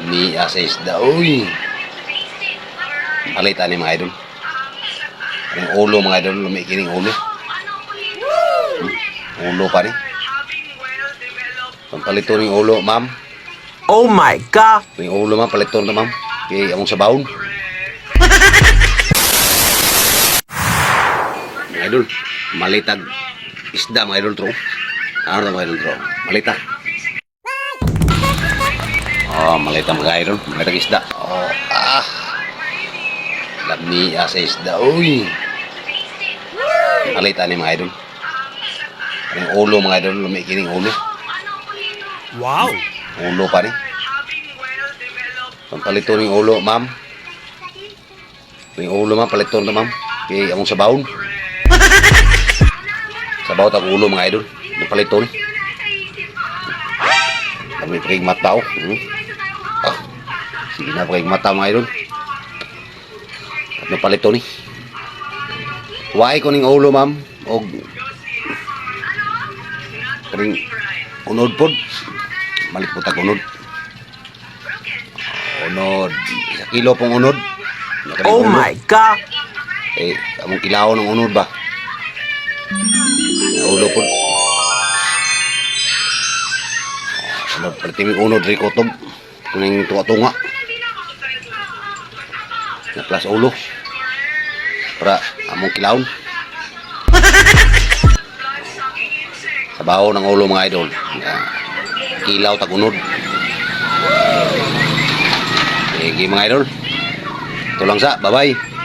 Ni sa isda. Uy. Palitan ni mga idol. Ang ulo mga idol. Lumikining ulo. Ulo pa rin. Pampalito ng ulo, ma'am. Oh my God! Yung ulo, ma'am. Palito na, ma'am. Kaya among sa baon. Mga idol. Malitag isda mga idol tro. Ano na mga idol tro? Malitag. Oh, malitag mga idol. Malitag isda. Oh, Lami sa isda. Uy. Malitan ni mga idol. Ang ulo mga idol. Lumikining ulo. Wow! Ulo pa rin. Pampalito ng ulo, ma'am. Yung ulo, ma'am. Palito na, ma'am. Kaya among sa baon. Sa bawat ang ulo mga idol. Napalito ni. Kami pagig mata o. Sige na pagig mata mga idol. At napalito ni. Huwai ko ning ulo ma'am. O kaning unod pod. Malit po tag unod. Unod. 1 kilo pong unod. Oh my God! Among kilaw ng unod ba? Ulo po. Unod, paliting unod rin kotob. Kuning tuwa-tunga. Naplas ulo. Para among kilawon. Sabaw ng ulo mga idol. Kilaw tag-unod. Sige mga idol. Ito lang sa. Bye-bye.